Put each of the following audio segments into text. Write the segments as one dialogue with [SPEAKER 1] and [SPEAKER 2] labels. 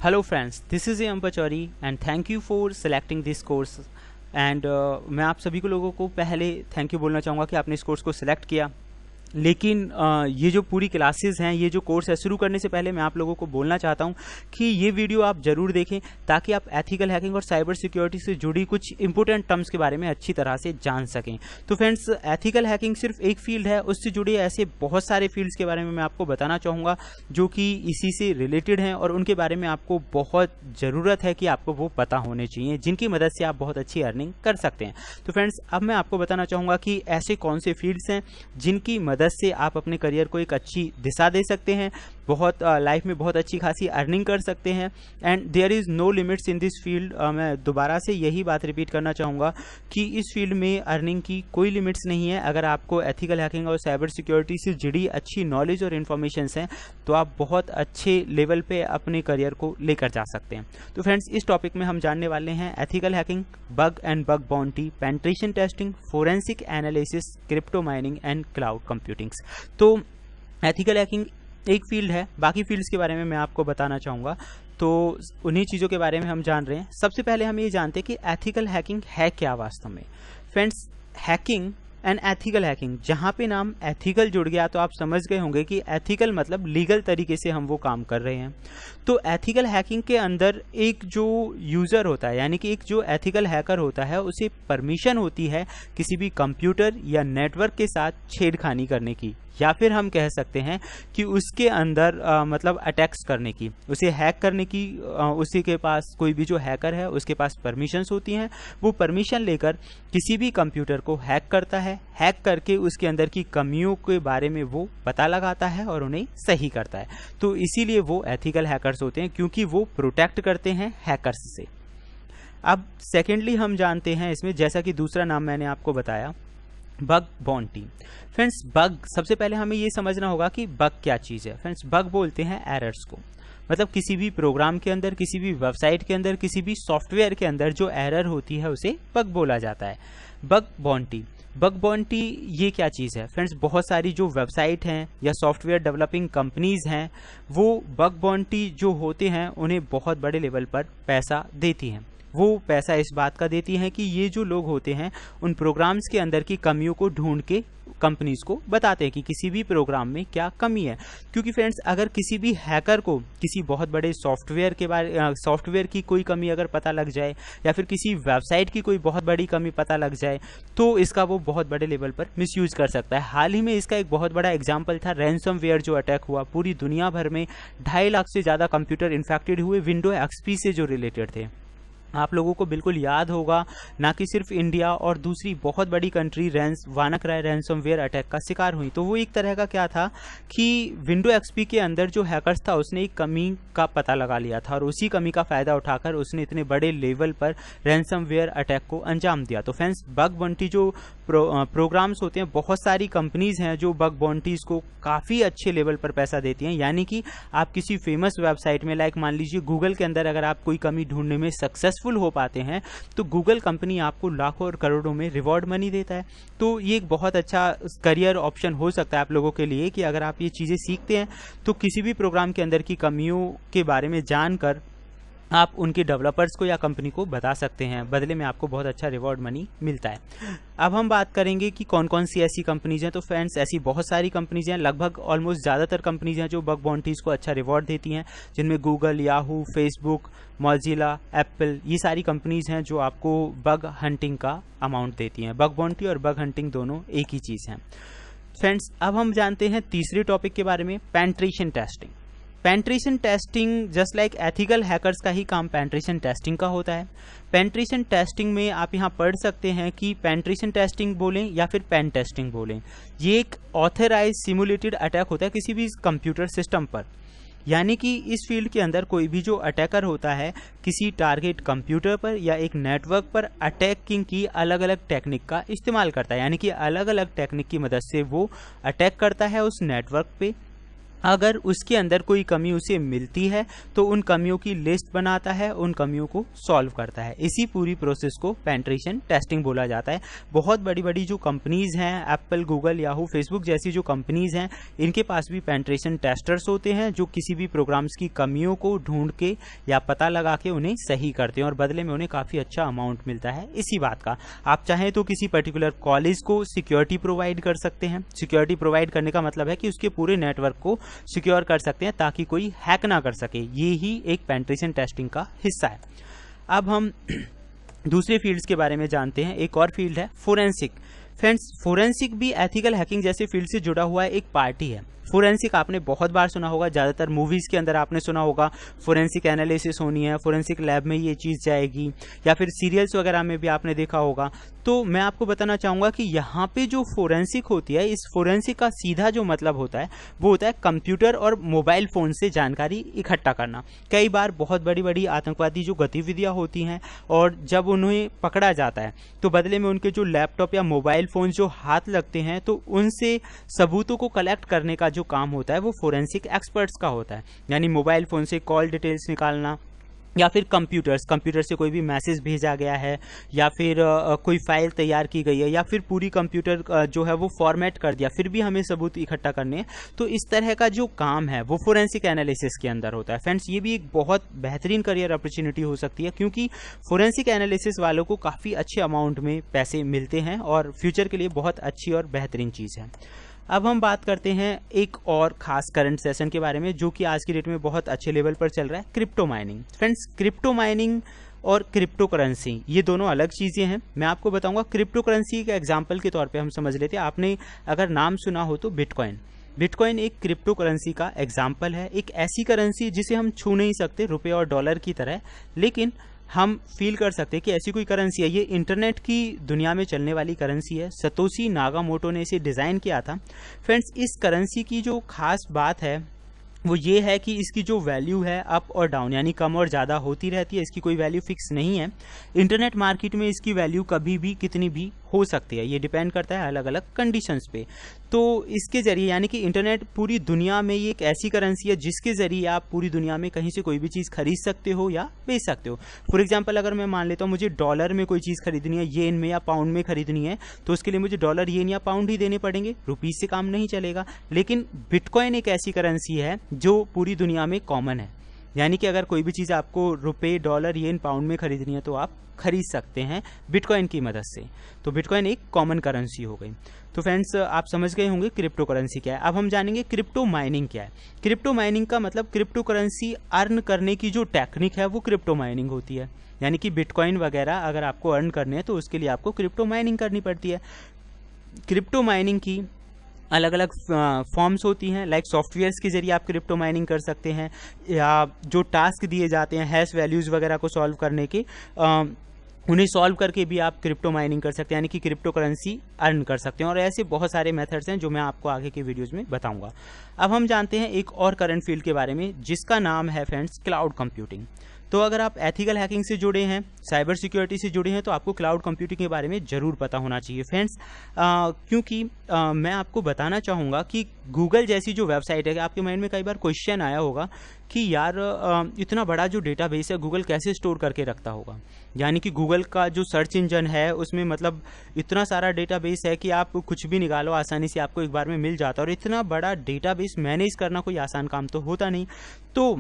[SPEAKER 1] Hello friends, this is Am Pachori and thank you for selecting this course and मैं आप सभी को लोगों को पहले थैंक यू बोलना चाहूँगा कि आपने इस कोर्स को सिलेक्ट किया। लेकिन ये जो पूरी क्लासेस हैं, ये जो कोर्स है, शुरू करने से पहले मैं आप लोगों को बोलना चाहता हूँ कि ये वीडियो आप ज़रूर देखें ताकि आप एथिकल हैकिंग और साइबर सिक्योरिटी से जुड़ी कुछ इंपॉर्टेंट टर्म्स के बारे में अच्छी तरह से जान सकें। तो फ्रेंड्स, एथिकल हैकिंग सिर्फ एक फील्ड है, उससे जुड़े ऐसे बहुत सारे फील्ड्स के बारे में मैं आपको बताना चाहूँगा जो कि इसी से रिलेटेड हैं और उनके बारे में आपको बहुत ज़रूरत है कि आपको वो पता होने चाहिए, जिनकी मदद से आप बहुत अच्छी अर्निंग कर सकते हैं। तो फ्रेंड्स, अब मैं आपको बताना चाहूँगा कि ऐसे कौन से फील्ड्स हैं जिनकी मदद से आप अपने करियर को एक अच्छी दिशा दे सकते हैं, बहुत लाइफ में बहुत अच्छी खासी अर्निंग कर सकते हैं and there is no limits in this field. मैं दोबारा से यही बात रिपीट करना चाहूँगा कि इस फील्ड में अर्निंग की कोई लिमिट्स नहीं है। अगर आपको एथिकल हैकिंग और साइबर सिक्योरिटी से जुड़ी अच्छी नॉलेज और इन्फॉर्मेशंस हैं तो आप बहुत अच्छे लेवल पे अपने करियर को लेकर जा सकते हैं। तो फ्रेंड्स, इस टॉपिक में हम जानने वाले हैं ethical hacking, bug and bug bounty, penetration testing, forensic analysis, crypto mining and cloud computings. तो एथिकल हैकिंग एक फील्ड है, बाकी फील्ड्स के बारे में मैं आपको बताना चाहूँगा। तो उन्हीं चीज़ों के बारे में हम जान रहे हैं। सबसे पहले हम ये जानते हैं कि एथिकल हैकिंग है क्या वास्तव में। Friends, hacking and ethical hacking, जहाँ पे नाम एथिकल जुड़ गया तो आप समझ गए होंगे कि एथिकल मतलब लीगल तरीके से हम वो काम कर रहे हैं। तो एथिकल हैकिंग के अंदर एक जो यूज़र होता है, यानी कि एक जो एथिकल हैकर होता है, उसे परमिशन होती है किसी भी कंप्यूटर या नेटवर्क के साथ छेड़खानी करने की, या फिर हम कह सकते हैं कि उसके अंदर मतलब अटैक्स करने की, उसे हैक करने की। उसी के पास, कोई भी जो हैकर है उसके पास परमिशंस होती हैं। वो परमिशन लेकर किसी भी कंप्यूटर को हैक करता है, हैक करके उसके अंदर की कमियों के बारे में वो पता लगाता है और उन्हें सही करता है। तो इसीलिए वो एथिकल हैकर्स होते हैं, क्योंकि वो प्रोटेक्ट करते हैं हैकर्स से। अब सेकेंडली हम जानते हैं इसमें, जैसा कि दूसरा नाम मैंने आपको बताया, बग बाउंटी। फ्रेंड्स, बग, सबसे पहले हमें ये समझना होगा कि बग क्या चीज़ है। फ्रेंड्स, बग बोलते हैं एरर्स को, मतलब किसी भी प्रोग्राम के अंदर, किसी भी वेबसाइट के अंदर, किसी भी सॉफ्टवेयर के अंदर जो एरर होती है उसे बग बोला जाता है। बग बाउंटी, बग बाउंटी ये क्या चीज़ है। फ्रेंड्स, बहुत सारी जो वेबसाइट हैं या सॉफ्टवेयर डेवलपिंग कंपनीज हैं, वो बग बाउंटी जो होते हैं उन्हें बहुत बड़े लेवल पर पैसा देती हैं। वो पैसा इस बात का देती हैं कि ये जो लोग होते हैं उन प्रोग्राम्स के अंदर की कमियों को ढूंढ के कंपनीज को बताते हैं कि किसी भी प्रोग्राम में क्या कमी है। क्योंकि फ्रेंड्स, अगर किसी भी हैकर को किसी बहुत बड़े सॉफ्टवेयर की कोई कमी अगर पता लग जाए या फिर किसी वेबसाइट की कोई बहुत बड़ी कमी पता लग जाए तो इसका वो बहुत बड़े लेवल पर मिसयूज कर सकता है। हाल ही में इसका एक बहुत बड़ा एग्जाम्पल था रैनसमवेयर जो अटैक हुआ। पूरी दुनिया भर में 2.5 लाख से ज़्यादा कंप्यूटर इन्फेक्टेड हुए, विंडो एक्सपी से जो रिलेटेड थे। आप लोगों को बिल्कुल याद होगा, ना कि सिर्फ इंडिया और दूसरी बहुत बड़ी कंट्री वानाक्राई रैनसमवेयर अटैक का शिकार हुई। तो वो एक तरह का क्या था कि विंडो एक्सपी के अंदर जो हैकर्स था उसने एक कमी का पता लगा लिया था और उसी कमी का फ़ायदा उठाकर उसने इतने बड़े लेवल पर रैनसमवेयर अटैक को अंजाम दिया। तो फ्रेंड्स, बग बाउंटी जो प्रोग्राम्स होते हैं, बहुत सारी कंपनीज़ हैं जो बग बाउंटीज़ को काफ़ी अच्छे लेवल पर पैसा देती हैं। यानी कि आप किसी फेमस वेबसाइट में, लाइक मान लीजिए गूगल के अंदर, अगर आप कोई कमी ढूंढने में सक्सेसफुल हो पाते हैं तो गूगल कंपनी आपको लाखों और करोड़ों में रिवॉर्ड मनी देता है। तो ये एक बहुत अच्छा करियर ऑप्शन हो सकता है आप लोगों के लिए कि अगर आप ये चीज़ें सीखते हैं तो किसी भी प्रोग्राम के अंदर की कमियों के बारे में जानकर आप उनके डेवलपर्स को या कंपनी को बता सकते हैं, बदले में आपको बहुत अच्छा रिवॉर्ड मनी मिलता है। अब हम बात करेंगे कि कौन कौन सी ऐसी कंपनीज हैं। तो फ्रेंड्स, ऐसी बहुत सारी कंपनीज हैं, लगभग ऑलमोस्ट ज़्यादातर कंपनीज हैं जो बग बाउंटीज़ को अच्छा रिवॉर्ड देती हैं, जिनमें Google, Yahoo, Facebook, Mozilla, Apple, ये सारी कंपनीज हैं जो आपको बग हंटिंग का अमाउंट देती हैं। बग बाउंटी और बग हंटिंग दोनों एक ही चीज़ हैं। फ्रेंड्स, अब हम जानते हैं तीसरे टॉपिक के बारे में, penetration testing. Penetration testing just like ethical hackers का ही काम पेनिट्रेशन टेस्टिंग का होता है। पेनिट्रेशन टेस्टिंग में आप यहाँ पढ़ सकते हैं कि पेनिट्रेशन टेस्टिंग बोलें या फिर पेन टेस्टिंग बोलें, ये एक ऑथराइज सिमुलेटेड अटैक होता है किसी भी कंप्यूटर सिस्टम पर। यानी कि इस फील्ड के अंदर कोई भी जो अटैकर होता है किसी टारगेट कंप्यूटर पर या एक नेटवर्क पर अटैकिंग की अलग अलग टेक्निक का इस्तेमाल करता है। यानी कि अलग अलग टेक्निक की मदद से वो अटैक करता है उस नेटवर्क पे अगर उसके अंदर कोई कमी उसे मिलती है तो उन कमियों की लिस्ट बनाता है, उन कमियों को सॉल्व करता है। इसी पूरी प्रोसेस को पेनिट्रेशन टेस्टिंग बोला जाता है। बहुत बड़ी बड़ी जो कंपनीज हैं, एप्पल, गूगल, याहू, फेसबुक जैसी जो कंपनीज हैं, इनके पास भी पेनिट्रेशन टेस्टर्स होते हैं जो किसी भी प्रोग्राम्स की कमियों को ढूंढ के या पता लगा के उन्हें सही करते हैं और बदले में उन्हें काफ़ी अच्छा अमाउंट मिलता है। इसी बात का आप चाहें तो किसी पर्टिकुलर कॉलेज को सिक्योरिटी प्रोवाइड कर सकते हैं। सिक्योरिटी प्रोवाइड करने का मतलब है कि उसके पूरे नेटवर्क को सिक्योर कर सकते हैं ताकि कोई हैक ना कर सके। ये ही एक पेनिट्रेशन टेस्टिंग का हिस्सा है। अब हम दूसरे फील्ड्स के बारे में जानते हैं। एक और फील्ड है फोरेंसिक। फ्रेंड्स, फोरेंसिक भी एथिकल हैकिंग जैसे फील्ड से जुड़ा हुआ एक पार्टी है। फोरेंसिक आपने बहुत बार सुना होगा, ज़्यादातर मूवीज़ के अंदर आपने सुना होगा फोरेंसिक एनालिसिस होनी है, फोरेंसिक लैब में ये चीज़ जाएगी, या फिर सीरियल्स वगैरह में भी आपने देखा होगा। तो मैं आपको बताना चाहूँगा कि यहाँ पे जो फोरेंसिक होती है, इस फोरेंसिक का सीधा जो मतलब होता है वो होता है कंप्यूटर और मोबाइल फ़ोन से जानकारी इकट्ठा करना। कई बार बहुत बड़ी बड़ी आतंकवादी जो गतिविधियाँ होती हैं और जब उन्हें पकड़ा जाता है तो बदले में उनके जो लैपटॉप या मोबाइल फ़ोन जो हाथ लगते हैं तो उनसे सबूतों को कलेक्ट करने का जो काम होता है वो फोरेंसिक एक्सपर्ट्स का होता है। यानी मोबाइल फ़ोन से कॉल डिटेल्स निकालना, या फिर कंप्यूटर से कोई भी मैसेज भेजा गया है, या फिर कोई फाइल तैयार की गई है, या फिर पूरी कंप्यूटर जो है वो फॉर्मेट कर दिया, फिर भी हमें सबूत इकट्ठा करने हैं। तो इस तरह का जो काम है वो फोरेंसिक एनालिसिस के अंदर होता है। फ्रेंड्स, ये भी एक बहुत बेहतरीन करियर अपॉर्चुनिटी हो सकती है क्योंकि फोरेंसिक एनालिसिस वालों को काफ़ी अच्छे अमाउंट में पैसे मिलते हैं और फ्यूचर के लिए बहुत अच्छी और बेहतरीन चीज़ है। अब हम बात करते हैं एक और खास करंट सेशन के बारे में जो कि आज की डेट में बहुत अच्छे लेवल पर चल रहा है, crypto mining. Friends, crypto mining और क्रिप्टो करेंसी ये दोनों अलग चीज़ें हैं। मैं आपको बताऊंगा क्रिप्टो करेंसी के एग्जांपल के तौर पे हम समझ लेते हैं। आपने अगर नाम सुना हो तो बिटकॉइन एक क्रिप्टो करेंसी का एग्जाम्पल है। एक ऐसी करेंसी जिसे हम छू नहीं सकते, रुपये और डॉलर की तरह, लेकिन हम फील कर सकते हैं कि ऐसी कोई करेंसी है। ये इंटरनेट की दुनिया में चलने वाली करेंसी है। सतोशी नाकामोटो ने इसे डिज़ाइन किया था। फ्रेंड्स, इस करेंसी की जो खास बात है वो ये है कि इसकी जो वैल्यू है अप और डाउन यानी कम और ज़्यादा होती रहती है। इसकी कोई वैल्यू फिक्स नहीं है। इंटरनेट मार्केट में इसकी वैल्यू कभी भी कितनी भी हो सकती है, ये डिपेंड करता है अलग अलग कंडीशंस पे। तो इसके ज़रिए यानी कि इंटरनेट पूरी दुनिया में ये एक ऐसी करेंसी है जिसके ज़रिए आप पूरी दुनिया में कहीं से कोई भी चीज़ खरीद सकते हो या बेच सकते हो। फॉर एग्जांपल, अगर मैं मान लेता हूँ मुझे डॉलर में कोई चीज़ खरीदनी है, येन में या पाउंड में खरीदनी है, तो उसके लिए मुझे डॉलर, येन या पाउंड ही देने पड़ेंगे, रुपीज़ से काम नहीं चलेगा। लेकिन बिटकॉइन एक ऐसी करेंसी है जो पूरी दुनिया में कॉमन है। यानी कि अगर कोई भी चीज़ आपको रुपये, डॉलर, येन, पाउंड में खरीदनी है तो आप खरीद सकते हैं बिटकॉइन की मदद से। तो बिटकॉइन एक कॉमन करेंसी हो गई। तो फ्रेंड्स, आप समझ गए होंगे क्रिप्टो करेंसी क्या है। अब हम जानेंगे क्रिप्टो माइनिंग क्या है। क्रिप्टो माइनिंग का मतलब क्रिप्टो करेंसी अर्न करने की जो टेक्निक है वो क्रिप्टो माइनिंग होती है। यानी कि बिटकॉइन वगैरह अगर आपको अर्न करने हैं तो उसके लिए आपको क्रिप्टो माइनिंग करनी पड़ती है। क्रिप्टो माइनिंग की अलग अलग फॉर्म्स होती हैं। लाइक सॉफ्टवेयर्स के जरिए आप क्रिप्टो माइनिंग कर सकते हैं, या जो टास्क दिए जाते हैं हैश वैल्यूज़ वगैरह को सॉल्व करने के, उन्हें सॉल्व करके भी आप क्रिप्टो माइनिंग कर सकते हैं, यानी कि क्रिप्टो करेंसी अर्न कर सकते हैं। और ऐसे बहुत सारे मेथड्स हैं जो मैं आपको आगे के वीडियोज़ में बताऊंगा। अब हम जानते हैं एक और करंट फील्ड के बारे में जिसका नाम है फ्रेंड्स क्लाउड कंप्यूटिंग। तो अगर आप एथिकल हैकिंग से जुड़े हैं, साइबर सिक्योरिटी से जुड़े हैं, तो आपको क्लाउड कंप्यूटिंग के बारे में ज़रूर पता होना चाहिए फ्रेंड्स। क्योंकि मैं आपको बताना चाहूँगा कि गूगल जैसी जो वेबसाइट है, आपके माइंड में कई बार क्वेश्चन आया होगा कि यार इतना बड़ा जो डेटाबेस है गूगल कैसे स्टोर करके रखता होगा। यानी कि गूगल का जो सर्च इंजन है उसमें मतलब इतना सारा डेटाबेस है कि आप कुछ भी निकालो आसानी से आपको एक बार में मिल जाता है, और इतना बड़ा डेटाबेस मैनेज करना कोई आसान काम तो होता नहीं। तो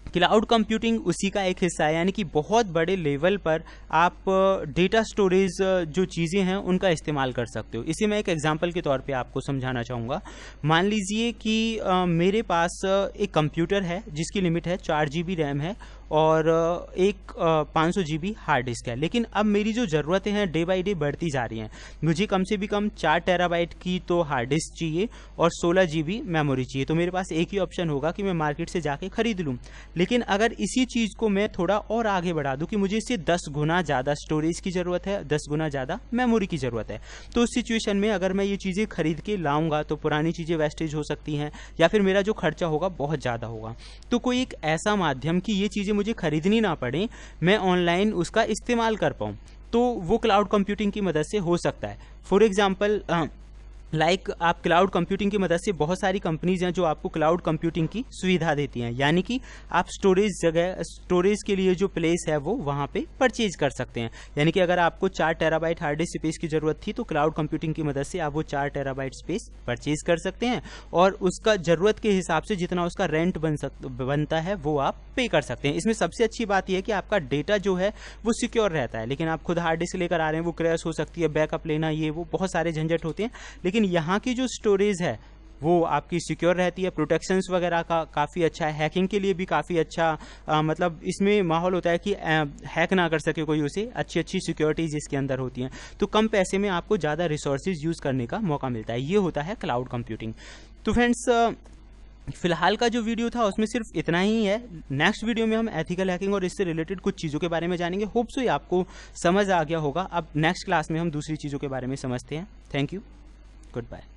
[SPEAKER 1] क्लाउड कंप्यूटिंग उसी का एक हिस्सा है। यानी कि बहुत बड़े लेवल पर आप डेटा स्टोरेज जो चीज़ें हैं उनका इस्तेमाल कर सकते हो। इसे मैं एक एग्जांपल के तौर पे आपको समझाना चाहूँगा। मान लीजिए कि मेरे पास एक कंप्यूटर है जिसकी लिमिट है 4 GB रैम है और एक 500 GB हार्ड डिस्क है। लेकिन अब मेरी जो ज़रूरतें हैं डे बाई डे बढ़ती जा रही हैं। मुझे कम से भी कम 4 टेराबाइट की तो हार्ड डिस्क चाहिए और 16 GB मेमोरी चाहिए। तो मेरे पास एक ही ऑप्शन होगा कि मैं मार्केट से जाके खरीद लूँ। लेकिन अगर इसी चीज़ को मैं थोड़ा और आगे बढ़ा दूँ कि मुझे इससे 10 गुना ज़्यादा स्टोरेज की ज़रूरत है, 10 गुना ज़्यादा मेमोरी की ज़रूरत है, तो उस सिचुएशन में अगर मैं ये चीज़ें खरीद के लाऊंगा तो पुरानी चीज़ें वेस्टेज हो सकती हैं, या फिर मेरा जो खर्चा होगा बहुत ज़्यादा होगा। तो कोई एक ऐसा माध्यम कि ये चीज़ें मुझे खरीदनी ना पड़े, मैं ऑनलाइन उसका इस्तेमाल कर पाऊँ, तो वो क्लाउड कंप्यूटिंग की मदद से हो सकता है। फॉर एग्जाम्पल लाइक आप क्लाउड कंप्यूटिंग की मदद से, बहुत सारी कंपनीज हैं जो आपको क्लाउड कंप्यूटिंग की सुविधा देती हैं, यानी कि आप स्टोरेज के लिए जो प्लेस है वो वहाँ पे परचेज कर सकते हैं। यानी कि अगर आपको 4 टेराबाइट हार्ड डिस्क स्पेस की ज़रूरत थी तो क्लाउड कंप्यूटिंग की मदद से आप वो 4 टेराबाइट स्पेस परचेज कर सकते हैं और उसका ज़रूरत के हिसाब से जितना उसका रेंट बनता है वो आप पे कर सकते हैं। इसमें सबसे अच्छी बात यह है कि आपका डेटा जो है वो सिक्योर रहता है, लेकिन आप खुद हार्ड डिस्क लेकर आ रहे हैं, वो क्रैश हो सकती है, बैकअप लेना, ये वो बहुत सारे झंझट होते हैं। लेकिन यहाँ की जो स्टोरेज है वो आपकी सिक्योर रहती है, प्रोटेक्शंस वगैरह का काफ़ी अच्छा है, हैकिंग के लिए भी काफ़ी अच्छा मतलब इसमें माहौल होता है कि हैक ना कर सके कोई उसे, अच्छी अच्छी सिक्योरिटीज इसके अंदर होती हैं, तो कम पैसे में आपको ज़्यादा रिसोर्सेज यूज़ करने का मौका मिलता है। ये होता है क्लाउड कंप्यूटिंग। तो फ्रेंड्स, फिलहाल का जो वीडियो था उसमें सिर्फ इतना ही है। नेक्स्ट वीडियो में हम एथिकल हैकिंग और इससे रिलेटेड कुछ चीज़ों के बारे में जानेंगे। होप सो ये आपको समझ आ गया होगा। अब नेक्स्ट क्लास में हम दूसरी चीज़ों के बारे में समझते हैं। Thank you, good bye.